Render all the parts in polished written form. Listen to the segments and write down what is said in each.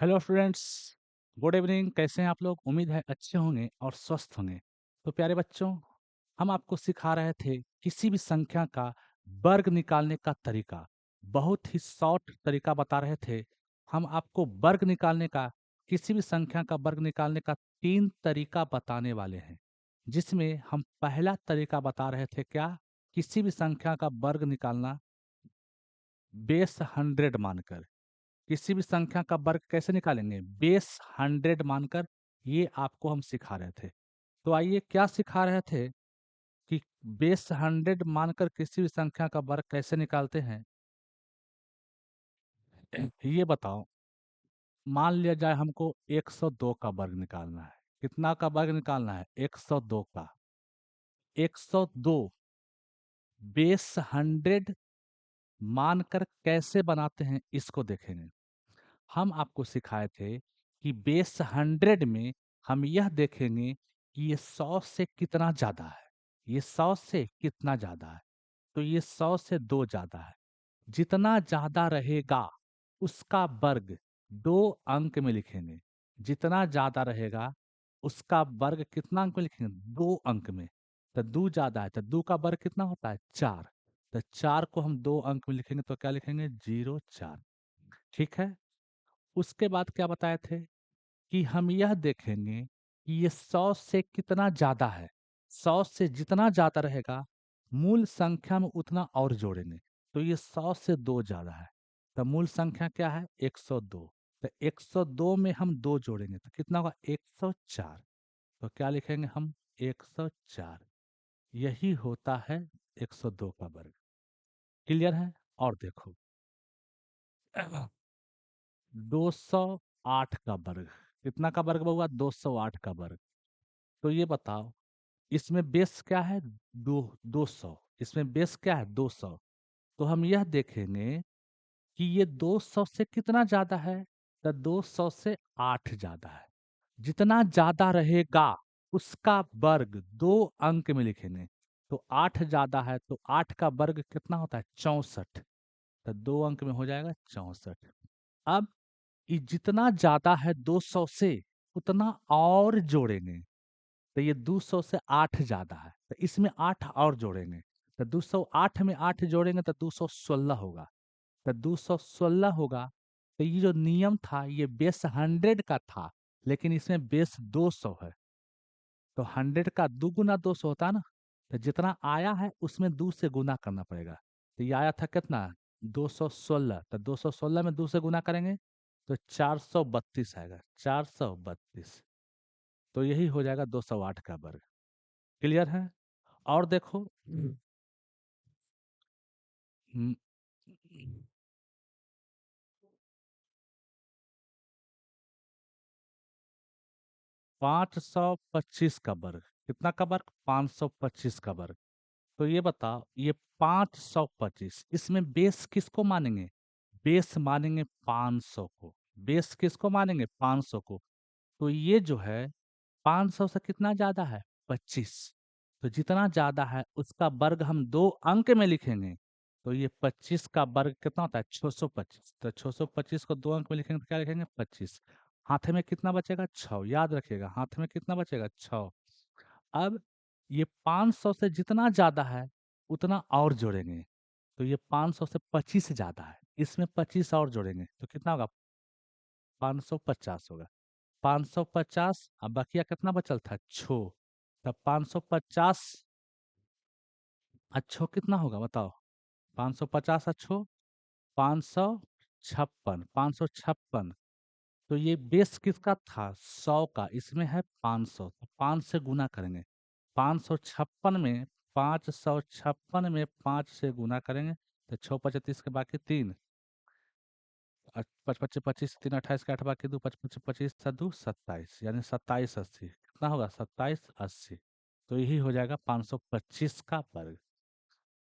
Hello students. Good evening. कैसे हैं आप लोग? उम्मीद है अच्छे होंगे और स्वस्थ होंगे। तो प्यारे बच्चों, हम आपको सिखा रहे थे किसी भी संख्या का वर्ग निकालने का तरीका। बहुत ही शॉर्ट तरीका बता रहे थे। हम आपको वर्ग निकालने का, किसी भी संख्या का वर्ग निकालने का 3 तरीका बताने वाले हैं, जिसमें हम पहला तरीका बता रहे थे क्या? किसी भी संख्या का वर्ग निकालना बेस 100 मानकर। किसी भी संख्या का वर्ग कैसे निकालेंगे? बेस 100 मानकर। ये आपको हम सिखा रहे थे। तो आइए, क्या सिखा रहे थे कि बेस 100 मानकर किसी भी संख्या का वर्ग कैसे निकालते हैं। ये बताओ। मान लिया जाए हमको 102 का वर्ग निकालना है। कितना का वर्ग निकालना है? 102 का। 102 बेस 100 मानकर कैसे बनाते हैं, इसको देखेंगे। हम आपको सिखाए थे कि बेस 100 में हम यह देखेंगे कि ये 100 से कितना ज्यादा है। ये 100 से कितना ज्यादा है? तो ये 100 से 2 ज्यादा है। जितना ज्यादा रहेगा उसका वर्ग 2 अंक में लिखेंगे। जितना ज्यादा रहेगा उसका वर्ग कितना अंक में लिखेंगे? 2 अंक में। तो 2 ज्यादा है तो 2 का वर्ग कितना होता है? 4। तो 4 को हम 2 अंक में लिखेंगे तो क्या लिखेंगे? 0 4। ठीक है। उसके बाद क्या बताए थे कि हम यह देखेंगे कि ये 100 से कितना ज्यादा है। 100 से जितना ज्यादा रहेगा मूल संख्या में उतना और जोड़ेंगे। तो ये 100 से 2 ज्यादा है। तो मूल संख्या क्या है? 102। तो 102 में हम 2 जोड़ेंगे तो कितना होगा? 104। तो क्या लिखेंगे हम? 104। यही होता है 102 का वर्ग। क्लियर है? और देखो, 208 का वर्ग। कितना का वर्ग होगा? 208 का वर्ग। तो ये बताओ, इसमें बेस क्या है? 200। इसमें बेस क्या है? 200। तो हम यह देखेंगे कि ये 200 से कितना ज्यादा है। तो 200 से 8 ज्यादा है। जितना ज्यादा रहेगा उसका वर्ग 2 अंक में लिखेंगे। तो 8 ज्यादा है तो 8 का वर्ग कितना होता है? 64। तो 2 अंक में हो जाएगा 64। अब ये जितना ज्यादा है 200 से उतना और जोड़ेंगे। तो ये 200 से 8 ज्यादा है तो इसमें 8 और जोड़ेंगे। तो 208 में 8 जोड़ेंगे तो 216 होगा। तो 216 होगा। तो ये जो नियम था ये बेस 100 का था, लेकिन इसमें बेस 200 है। तो 100 का 2 गुना 200 होता है ना। तो जितना आया है उसमें 2 से गुना करना पड़ेगा। तो ये आया था कितना? 216। तो 216 में 2 से गुना करेंगे तो 432 आएगा। 432। तो यही हो जाएगा 208 का वर्ग। क्लियर है? और देखो, 525 का वर्ग। कितना का वर्ग? 525 का वर्ग। तो ये बताओ, ये 525 इसमें बेस किसको मानेंगे? बेस मानेंगे 500 को। बेस किसको मानेंगे? 500 को। तो ये जो है 500 से कितना ज्यादा है? 25। तो जितना ज्यादा है उसका वर्ग हम 2 अंक में लिखेंगे। तो ये 25 का वर्ग कितना होता है? 625। तो 625 को 2 अंक में लिखेंगे तो क्या लिखेंगे? 25। हाथ में कितना बचेगा? 6। याद रखिएगा, हाथ में कितना बचेगा? 6। अब ये 500 से जितना ज्यादा है उतना और जोड़ेंगे। तो ये 500 से 25 ज्यादा है, इसमें 25 और जोड़ेंगे तो कितना होगा? 550 होगा। 550। अब बकिया कितना बचल था? छो। तब 550 अच्छो कितना होगा बताओ? 550 अच्छो 556। 556। तो ये बेस किसका था? 100 का। इसमें है 500 तो 5 से गुना करेंगे। 556 में 556 में 5 से गुना करेंगे तो 6 25 के बाकी 3। 5 25 25 3 28 के 8 बाकी 2 5 25 25 2 27 यानी 27 80। कितना होगा? 27 80। तो यही हो जाएगा 525 का वर्ग।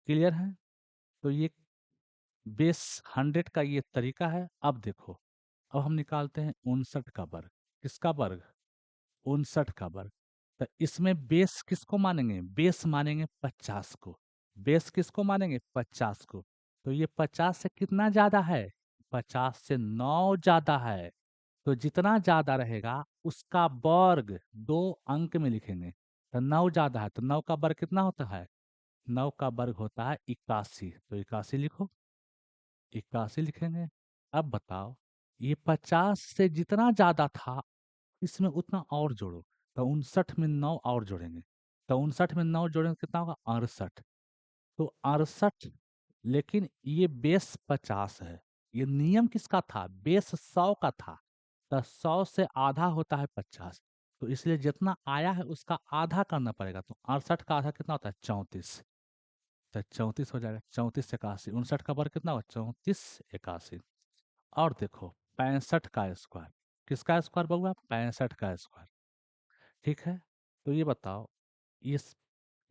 क्लियर है? तो ये बेस 100 का ये तरीका है। अब देखो, अब हम निकालते हैं 59 का वर्ग। किसका वर्ग? 59 का वर्ग। तो इसमें बेस किसको मानेंगे? बेस मानेंगे 50 को। बेस किसको मानेंगे? 50 को। तो ये 50 से कितना ज्यादा है? 50 से 9 ज्यादा है। तो जितना ज्यादा रहेगा उसका वर्ग 2 अंक में लिखेंगे। तो 9 ज्यादा है तो 9 का वर्ग कितना होता है? 9 का वर्ग होता है 81, तो 81 लिखो। 81 लिखेंगे। अब बताओ, ये 50 से जितना ज्यादा था इसमें उतना और जोड़ो। तो 59 में 9 और जोड़ेंगे। तो 59 में 9 जोड़ेंगे तो कितना होगा? 68। तो 68, लेकिन ये बेस 50 है। ये नियम किसका था? बेस 100 का था। तो 100 से आधा होता है 50। तो इसलिए जितना आया है उसका आधा करना पड़ेगा। तो 68 का आधा कितना होता है? 34। तो 34 हो जाएगा। 34 81, 59 का वर्ग कितना होगा? 34 81। और देखो, 65 का स्क्वायर। किसका स्क्वायर बउआ? 65 का स्क्वायर। ठीक है। तो ये बताओ, इस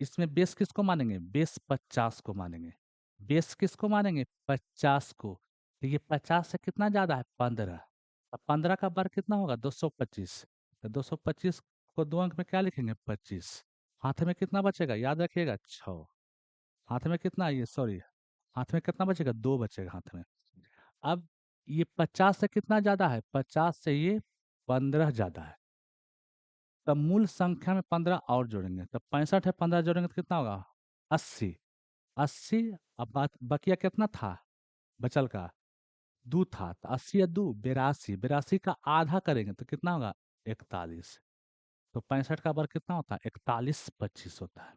इसमें बेस किसको मानेंगे? बेस 50 को मानेंगे। बेस किसको मानेंगे? 50 को। तो ये 50 से कितना ज्यादा है? 15। अब 15 का वर्ग कितना होगा? 225। तो 225 को 2 अंक में क्या लिखेंगे? 25। हाथ में कितना बचेगा? याद रखिएगा, 6। हाथ में कितना, ये सॉरी, हाथ में कितना बचेगा? 2 बचेगा हाथ में। अब ये 50 से कितना ज्यादा है? 50 से ये 15 ज्यादा है। तब मूल संख्या में 15 और जोड़ेंगे। तब 65 है, 15 जोड़ेंगे तो कितना होगा? 80। 80। अब बात बकिया कितना था बचल का? 2 था। तो 80 या 2 82। 82 का आधा करेंगे तो कितना होगा? 41। तो 65 का वर्ग कितना होता है? 41 25 होता है।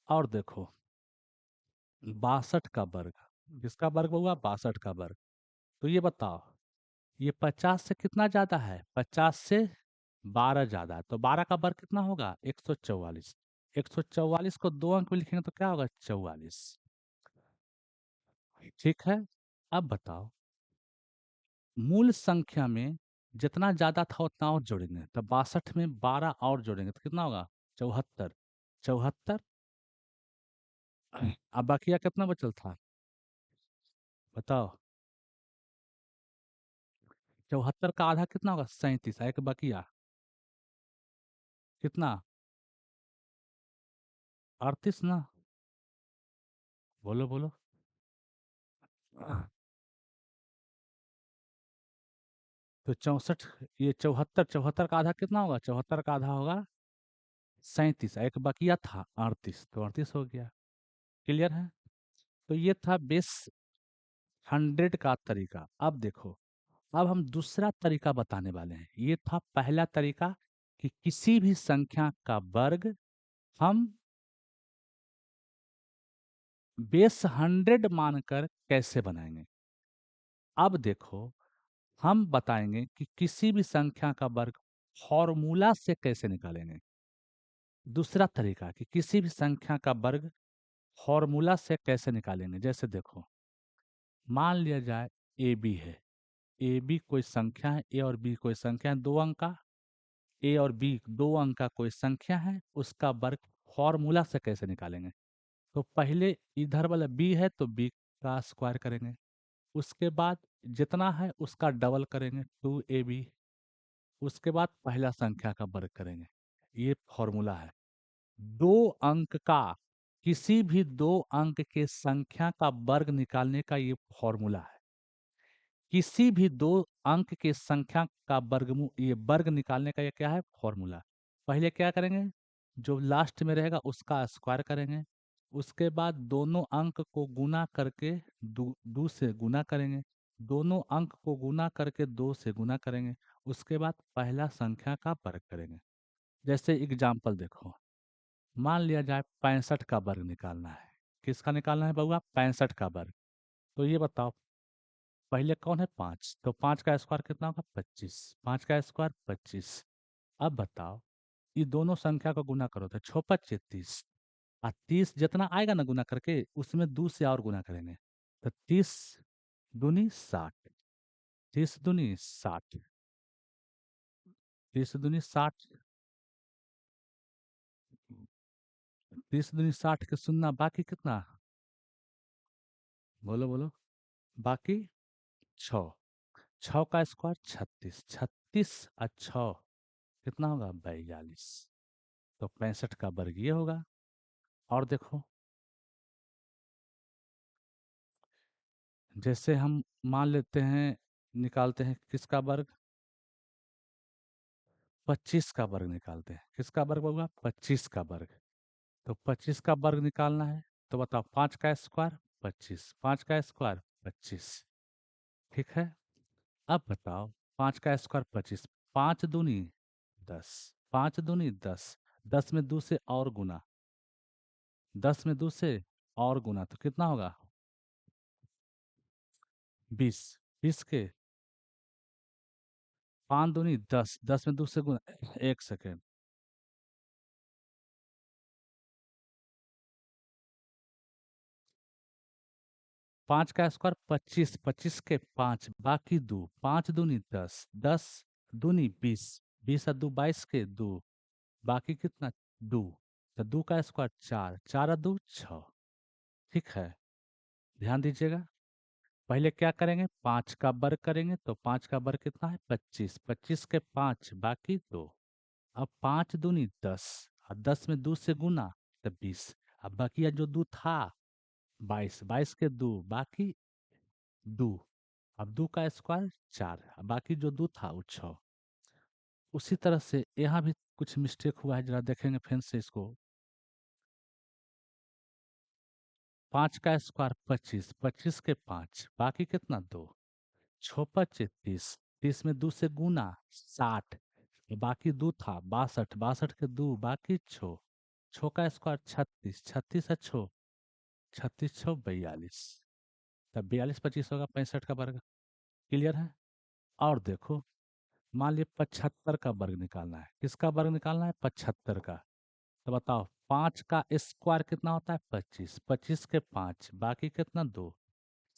और देखो, 62 का वर्ग। किसका वर्ग हुआ? 62 का वर्ग। तो ये बताओ, ये 50 से कितना ज्यादा है? 50 से 12 ज्यादा है। तो 12 का वर्ग कितना होगा? 144। 144 को 2 अंक में लिखेंगे तो क्या होगा? 44। ठीक है। अब बताओ, मूल संख्या में जितना ज्यादा था उतना और जोड़ेंगे। तो 62 में 12 और जोड़ेंगे तो कितना होगा? 74। 74। अब बाकिया कितना बचल था बताओ? 74 का आधा कितना होगा? 37। एक बकिया कितना? 38 ना? बोलो बोलो। तो 64, ये 74, 74 का आधा कितना होगा? 74 का आधा होगा 37। एक बकिया था 38, तो 38 हो गया। क्लियर है? तो ये था बेस 100 का तरीका। अब देखो, अब हम दूसरा तरीका बताने वाले हैं। ये था पहला तरीका कि किसी भी संख्या का वर्ग हम बेस 100 मानकर कैसे बनाएंगे। अब देखो, हम बताएंगे कि किसी भी संख्या का वर्ग फॉर्मूला से कैसे निकालेंगे। दूसरा तरीका कि किसी भी संख्या का वर्ग फॉर्मूला से कैसे निकालेंगे। जैसे देखो, मान लिया जाए ए बी है। ए बी कोई संख्या है, ए और बी कोई संख्या है 2 अंक का। ए और बी 2 अंक का कोई संख्या है, उसका वर्ग फॉर्मूला से कैसे निकालेंगे। तो पहले इधर वाला बी है तो बी का स्क्वायर करेंगे। उसके बाद जितना है उसका डबल करेंगे, 2ab। उसके बाद पहला संख्या का वर्ग करेंगे। ये फॉर्मूला है। 2 अंक का, किसी भी 2 अंक के संख्या का वर्ग निकालने का ये फॉर्मूला है। किसी भी 2 अंक के संख्या का वर्गमूल, ये वर्ग निकालने का ये क्या है? फॉर्मूला। पहले क्या करेंगे? जो लास्ट में रहेगा उसका स्क्वायर करेंगे। उसके बाद दोनों अंक को गुना करके दो से गुना करेंगे। दोनों अंक को गुना करके 2 से गुना करेंगे। उसके बाद पहला संख्या का वर्ग करेंगे। जैसे एग्जाम्पल देखो, मान लिया जाए 65 का वर्ग निकालना है। किसका निकालना है बउआ? 65 का वर्ग। तो ये बताओ, पहले कौन है? 5। तो 5 का स्क्वायर कितना होगा? 25। 5 का स्क्वायर 25। अब बताओ, ये दोनों संख्या को गुना करो तो 6 25 30। और 30 जितना आएगा ना गुना करके, उसमें 2 से और गुना करेंगे। तो 30 दूनी 60। 30 दूनी 60। 30 दूनी 60। 30 दूनी 60 के सुनना, बाकी कितना? बोलो बोलो। बाकी 6। 6 का स्क्वायर 36। 36 और 6 कितना होगा? 42। तो 65 का वर्ग ये होगा। और देखो, जैसे हम मान लेते हैं, निकालते हैं किसका वर्ग? 25 का वर्ग निकालते हैं। किसका वर्ग होगा? 25 का वर्ग। तो 25 का वर्ग निकालना है, तो बताओ 5 का स्क्वायर 25, 5 का स्क्वायर 25। ठीक है, अब बताओ 5 का स्क्वायर 25, 5 दूनी 10, 5 दूनी 10, 10 में 2 से और गुना, 10 में 2 से और गुना तो कितना होगा? 20, 20 के 5 दूनी 10, 10 में 2 से गुना, एक सेकेंड, 5 का स्क्वायर 25, 25 के 5 बाकी 2, 5 दूनी 10, 10 दूनी 20, 20 और 2 22 के 2 बाकी कितना? 2, तो 2 का स्क्वायर 4, 4 और 2 6। ठीक है, ध्यान दीजिएगा। पहले क्या करेंगे? 5 का वर्ग करेंगे, तो 5 का वर्ग कितना है? 25, 25 के 5 बाकी 2, अब 5 दूनी 10 और 10 में 2 से गुना तो 20, अब बाकी जो 2 था 22, 22 के 2 बाकी 2, अब 2 का स्क्वायर 4, अब बाकी जो 2 था वो 6। उसी तरह से यहाँ भी कुछ मिस्टेक हुआ है, जरा देखेंगे फिर से इसको। 5 का स्क्वायर 25, 25 के 5 बाकी कितना? 2, 6 पच्चे 30, 30 में 2 से गुना 60, बाकी 2 था 62, 62 के 2 बाकी 6, 6 का स्क्वायर 36, 36 है 6, 36 6 42, तब 42 25 होगा 65 का वर्ग। क्लियर है? और देखो, मान लीजिए 75 का वर्ग निकालना है। किसका वर्ग निकालना है? 75 का। तो बताओ 5 का स्क्वायर कितना होता है? 25, 25 के 5 बाकी कितना? 2,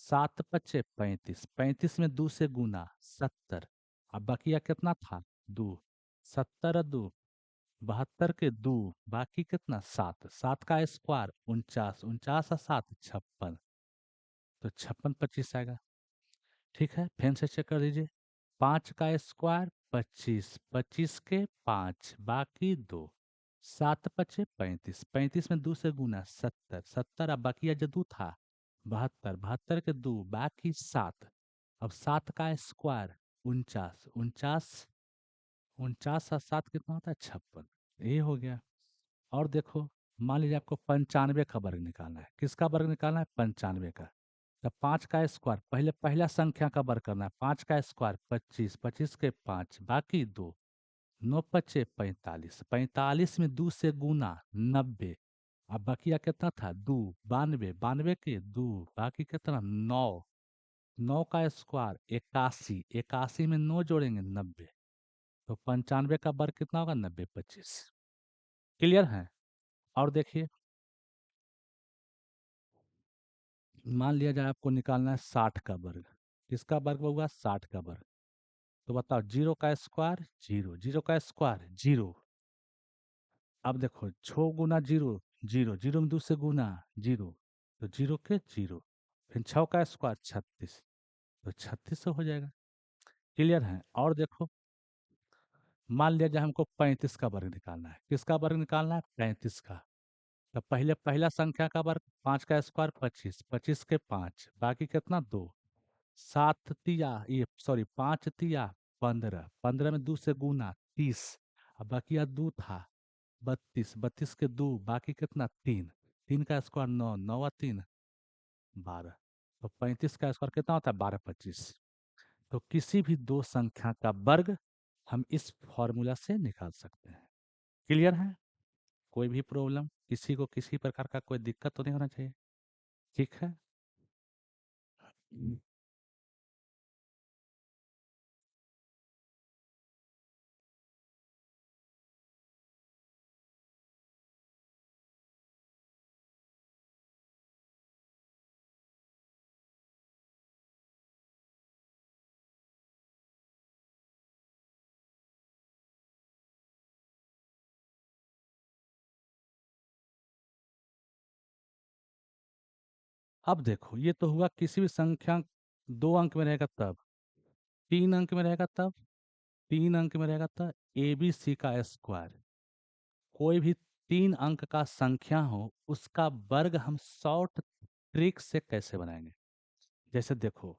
7 पच्चे 35, 35 में 2 से गुना 70, अब बकिया कितना था? 2, 70 2 72 के 2 बाकी कितना? 7, 7 का स्क्वायर 49, 49 और 7 56, तो 56 25 आएगा। ठीक है, फिर से चेक कर दीजिए। 5 का स्क्वायर 25, 25 के 5 बाकी 2, 7 पचे 35, 35 में 2 से गुना 70, 70 अब बकिया जो 2 था 72, 72 के 2 बाकी 7, अब 7 का स्क्वायर 49, 49, 49 और 7 कितना होता है? 56। ये हो गया। और देखो, मान लीजिए आपको 95 का वर्ग निकालना है। किसका वर्ग निकालना है? 95 का। तब 5 का स्क्वायर, पहले पहला संख्या का वर्ग करना है। 5 का स्क्वायर 25, 25 के 5 बाकी 2, 9 पच्चे 45, 45 में 2 से गुना 90, अब बकिया कितना था? 2, 92, 92 के 2 बाकी कितना? 9, 9 का स्क्वायर 81, 81 में 9 जोड़ेंगे 90, तो 95 का वर्ग कितना होगा? 90 25। क्लियर है? और देखिए, मान लिया जाए आपको निकालना है 60 का वर्ग। किसका वर्ग होगा? 60 का वर्ग। तो बताओ 0 का स्क्वायर 0, 0 का स्क्वायर 0, अब देखो 6 गुना 0, 0, 0 में 2 से गुना 0, तो 0 के 0, फिर 6 का स्क्वायर 36, तो 36 से हो जाएगा। क्लियर है? और देखो, मान लिया जाए हमको 35 का वर्ग निकालना है। किसका वर्ग निकालना है? 35 का। तो पहले पहला संख्या का वर्ग, 5 का स्क्वायर 25, 25 के 5 बाकी कितना? 2, 7 तिया ये सॉरी 5 तिया 15, 15 में 2 से गुना 30, अब बाकी 2 था 32, 32 के 2 बाकी कितना? 3, 3 का स्क्वायर 9, 9 और 3 12, तो 35 का स्क्वायर कितना होता है? 12 25। तो किसी भी दो संख्या का वर्ग हम इस फॉर्मूला से निकाल सकते हैं। क्लियर है? कोई भी प्रॉब्लम, किसी को किसी प्रकार का कोई दिक्कत तो नहीं होना चाहिए। ठीक है। अब देखो, ये तो हुआ किसी भी संख्या 2 अंक में रहेगा तब, 3 अंक में रहेगा तब, 3 अंक में रहेगा तब ए बी सी का स्क्वायर, कोई भी 3 अंक का संख्या हो उसका वर्ग हम शॉर्ट ट्रिक से कैसे बनाएंगे? जैसे देखो,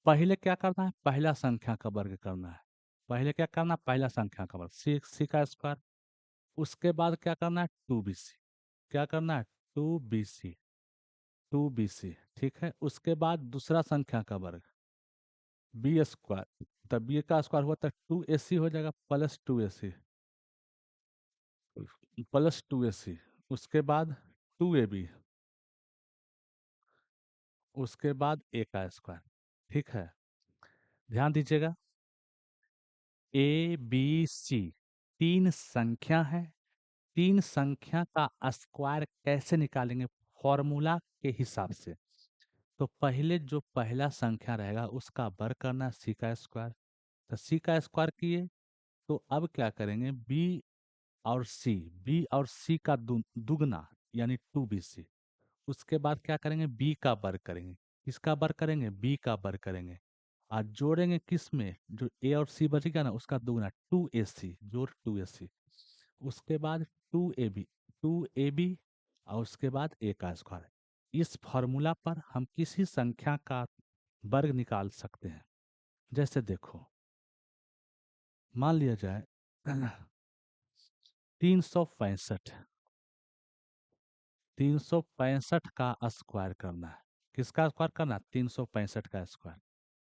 पहले क्या करना है? पहला संख्या का वर्ग करना है। पहले क्या करना, पहला संख्या का वर्ग सी, सी का स्क्वायर। उसके बाद क्या करना है, टू बी सी। क्या करना है, two B C, two B C. ठीक है, उसके बाद दूसरा संख्या का वर्ग बी स्क्वायर। तब बी का स्क्वायर हुआ तो टू ए सी हो जाएगा, plus two A C, plus two A C. उसके बाद टू ए बी, उसके बाद ए का स्क्वायर। ठीक है, ध्यान दीजिएगा, ए बी सी तीन संख्या है। तीन संख्या का स्क्वायर कैसे निकालेंगे, फॉर्मूला के हिसाब से। तो पहले जो पहला संख्या रहेगा उसका वर्ग करना, सी का स्क्वायर। तो सी का स्क्वायर किए, तो अब क्या करेंगे, और सी बी और सी का दुगना यानी टू बी सी। उसके बाद क्या करेंगे, बी का वर्ग करेंगे। किसका वर्ग करेंगे, बी का वर्ग करेंगे। और जोड़ेंगे किस में, जो ए और सी बचेगा ना उसका दुगना, टू ए सी, जोड़ टू ए सी। उसके बाद two A B, two A B, और उसके बाद ए का स्क्वायर। इस फॉर्मूला पर हम किसी संख्या का वर्ग निकाल सकते हैं। जैसे देखो, मान लिया जाए 365, 365 का स्क्वायर करना है। किसका स्क्वायर करना है, 365 का स्क्वायर।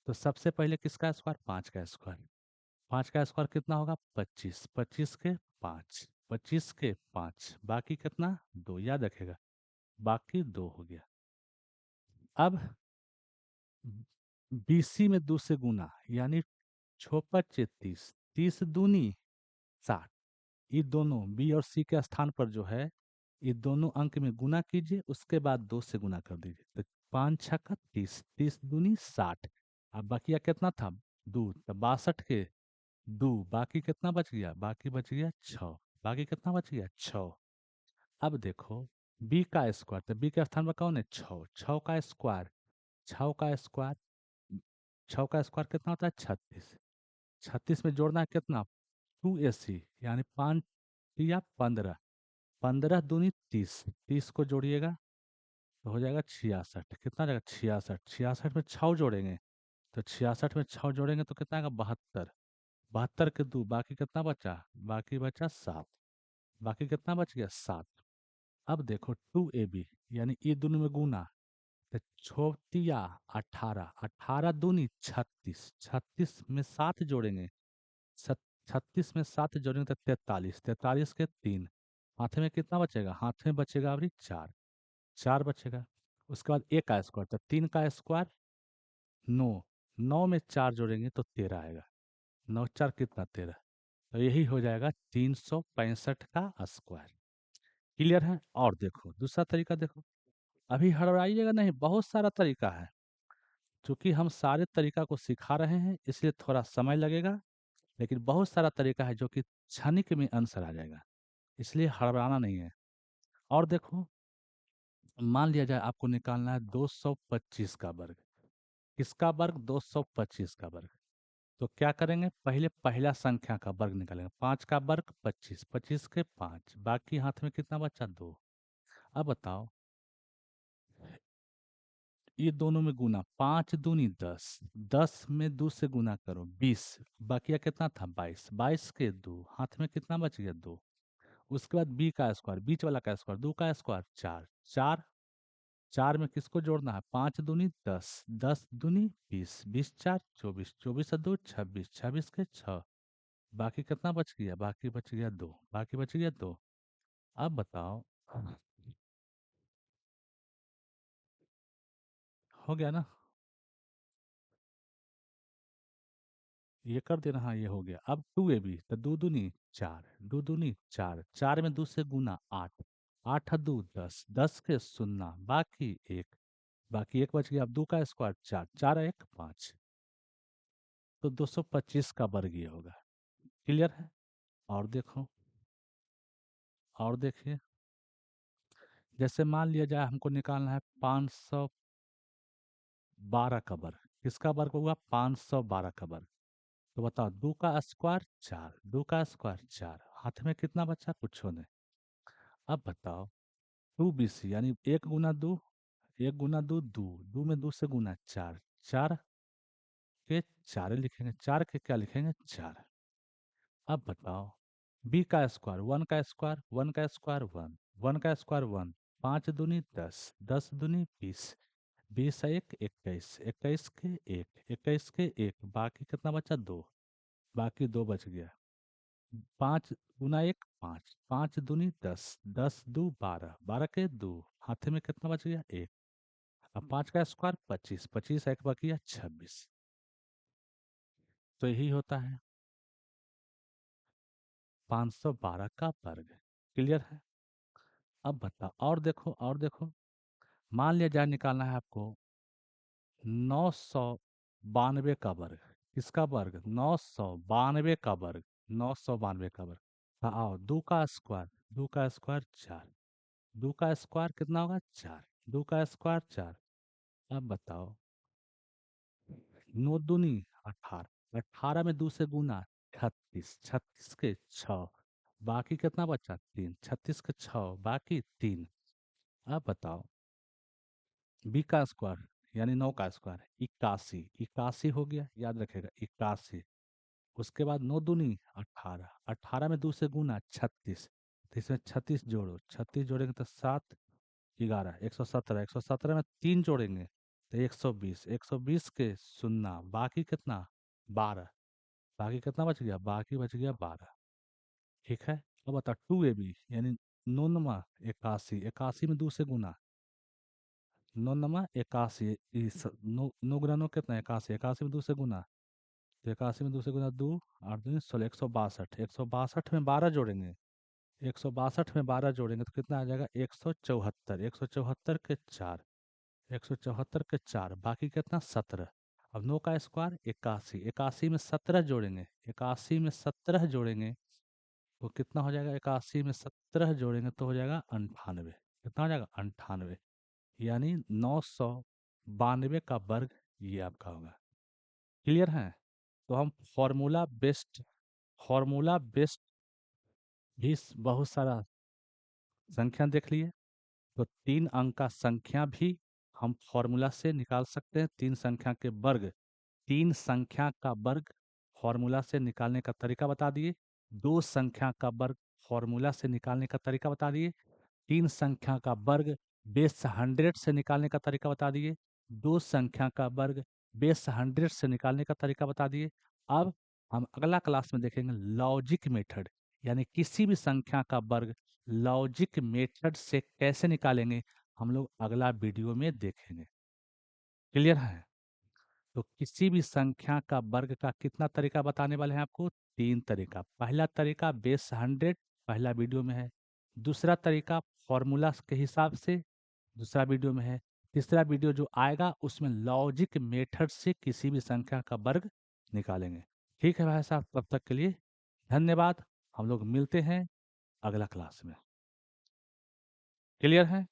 तो सबसे पहले किसका स्क्वायर, पाँच का स्क्वायर। पाँच का स्क्वायर कितना होगा, 25, 25 के पाँच, 25 के पाँच, बाकी कितना, दो, याद रखेगा, बाकी दो हो गया। अब बीसी में दो से गुना, यानी छो पच्चे 30, 30 दूनी 60। ये दोनों बी और सी के स्थान पर जो है, ये दोनों अंक में गुना कीजिए, उसके बाद दो से गुना कर दीजिए। तो पाँच छक्का 30, 30 दूनी 60। अब बकिया कितना था, दो, तो 62 के दो, बाकी कितना बच गया, बाकी बच गया 6। बाकी कितना बच गया, 6। अब देखो, बी का स्क्वायर, तो बी के स्थान पर कौन है, 6, 6 का स्क्वायर, 6 का स्क्वायर, 6 का स्क्वायर कितना होता है, 36। 36 में जोड़ना है कितना, टू ए सी, यानी पाँच या 15, 15 दूनी 30, 30 को जोड़िएगा तो हो जाएगा 66। कितना जाएगा, 66, 66 में 6 जोड़ेंगे, तो 66 में 6 जोड़ेंगे तो कितना आएगा, 72। 72 के दो, बाकी कितना बचा, बाकी बचा 7। बाकी कितना बच गया, 7। अब देखो टू ए बी, यानी ये दोनों में गुना, तो छोटिया 18, 18 दूनी 36, 36 में 7 जोड़ेंगे, 36 में 7 जोड़ेंगे तो 43, 43 के तीन, हाथ में कितना बचेगा, हाथ में बचेगा अभी 4, 4 बचेगा। उसके बाद ए का स्क्वायर, तो 3 का स्क्वायर 9, 9 में 4 जोड़ेंगे तो 13 आएगा, 9 4 कितना, 13। तो यही हो जाएगा 365 का स्क्वायर। क्लियर है। और देखो दूसरा तरीका देखो, अभी हड़बड़ाइएगा नहीं, बहुत सारा तरीका है। क्योंकि हम सारे तरीका को सिखा रहे हैं इसलिए थोड़ा समय लगेगा, लेकिन बहुत सारा तरीका है जो कि क्षणिक में आंसर आ जाएगा, इसलिए हड़बड़ाना नहीं है। और देखो, मान लिया जाए आपको निकालना है 225 का वर्ग। किसका वर्ग, 225 का वर्ग। तो क्या करेंगे, पहले पहला संख्या का वर्ग निकालेंगे, 5 का वर्ग 25, 25 के 5, बाकी हाथ में कितना बचा, 2। अब बताओ, ये दोनों में गुना, 5 दूनी 10, 10 में 2 से गुना करो 20, बाकिया कितना था, 22, 22 के 2, हाथ में कितना बच गया, 2। उसके बाद बी का स्क्वायर, बीच वाला का स्क्वायर, 2 का स्क्वायर 4, 4, 4 में किसको जोड़ना है, 5 दूनी 10, 10 दूनी 20, 20 4 24, 24 से 2 26, 26 के 6, बाकी कितना बच गया, बाकी बच गया 2, बाकी बच गया 2। अब बताओ, हो गया ना, ये कर देना, हाँ ये हो गया। अब टू ए बी, तो दो दूनी 4, दो दूनी 4, 4 में 2 से गुना 8, 8 दो 10, 10 के शून्य, बाकी एक, बाकी एक बच गया। अब 2 का स्क्वायर 4, 4 एक 5, तो 225 का वर्ग ये होगा। क्लियर है। और देखो, और देखिए, जैसे मान लिया जाए हमको निकालना है 512 का वर्ग। किसका वर्ग होगा, 512 का वर्ग। तो बताओ, 2 का स्क्वायर 4, 2 का स्क्वायर 4, हाथ में कितना बचा, कुछ नहीं। अब बताओ, टू बी सी, यानी एक गुना दो, एक गुना दो, दो, दो में 2 से गुना 4, 4, के 4 ही लिखेंगे, 4 के क्या लिखेंगे, 4। अब बताओ, बी का स्क्वायर, 1 का स्क्वायर, 1 का स्क्वायर 1, 1 का स्क्वायर 1, 5 दूनी 10, 10 दूनी 20, 20 एक 21, 21 के 1, 21 के 1, बाकी कितना बचा, 2, बाकी 2 बच गया। 5 गुना 1 5, 5 दूनी 10, 10 दो 12, 12 के 2, हाथे में कितना बच गया, 1। अब 5 का स्क्वायर 25, 25 एक बाकी है 26। तो यही होता है 512 का वर्ग। क्लियर है? अब बताओ, और देखो और देखो, मान लिया जाए निकालना है आपको 992 का वर्ग। किसका वर्ग, 992 का वर्ग, 992 का वर्ग। हाँ, आओ, 2 का स्क्वायर, 2 का स्क्वायर 4, 2 का स्क्वायर कितना होगा, 4, 2 का स्क्वायर 4। अब बताओ, 9 दूनी 18, 18 में 2 से गुना 36, 36 के 6, बाकी कितना बचा, 3, 36 के 6 बाकी 3। अब बताओ, बी का स्क्वायर यानी 9 का स्क्वायर 81, 81 हो गया, याद रखेगा 81। उसके बाद 9 दूनी 18, 18 में 2 से गुना 36, तो इसमें 36 जोड़ो, 36 जोड़ेंगे तो 7 11 117, 117 में 3 जोड़ेंगे तो 120, 120 के शून्य, बाकी कितना, 12, बाकी कितना बच गया, बाकी बच गया 12। ठीक है? अब बता 2ab यानी 9 81, 81 में 2 से गुना, 9 81, नौ नौ गुना 9 कितना, 81, 81 में 2 से गुना, तो 81 में 2 से गुना 2, 8 दूनी 16, 162, 162 में 12 जोड़ेंगे, 162 में 12 जोड़ेंगे तो कितना आ जाएगा, 174, 174 के 4, 174 के 4, बाकी कितना, 17। अब 9 का स्क्वायर 81, 81 में 17 जोड़ेंगे, 81 में 17 जोड़ेंगे तो कितना हो जाएगा, 81 में 17 जोड़ेंगे तो हो जाएगा 98। कितना हो जाएगा, 98, यानी 992 का वर्ग ये आपका होगा। क्लियर है? तो हम फॉर्मूला बेस्ड भी बहुत सारा संख्या देख लिए। तो 3 अंक का संख्या भी हम फॉर्मूला से निकाल सकते हैं, 3 संख्या के वर्ग, 3 संख्या का वर्ग फॉर्मूला से निकालने का तरीका बता दिए। 2 संख्या का वर्ग फॉर्मूला से निकालने का तरीका बता दिए। 3 संख्या का वर्ग बेस 100 से निकालने का तरीका बता दिए। 2 संख्या का वर्ग बेस 100 से निकालने का तरीका बता दिए। अब हम अगला क्लास में देखेंगे लॉजिक मेथड, यानी किसी भी संख्या का वर्ग लॉजिक मेथड से कैसे निकालेंगे, हम लोग अगला वीडियो में देखेंगे। क्लियर है? तो किसी भी संख्या का वर्ग का कितना तरीका बताने वाले हैं आपको, 3 तरीका। पहला तरीका बेस 100, पहला वीडियो में है। दूसरा तरीका फॉर्मूला के हिसाब से, दूसरा वीडियो में है। तीसरा वीडियो जो आएगा उसमें लॉजिक मेथड से किसी भी संख्या का वर्ग निकालेंगे। ठीक है भाई साहब, तब तक के लिए धन्यवाद। हम लोग मिलते हैं अगला क्लास में। क्लियर है?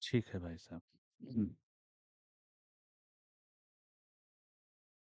ठीक है भाई साहब।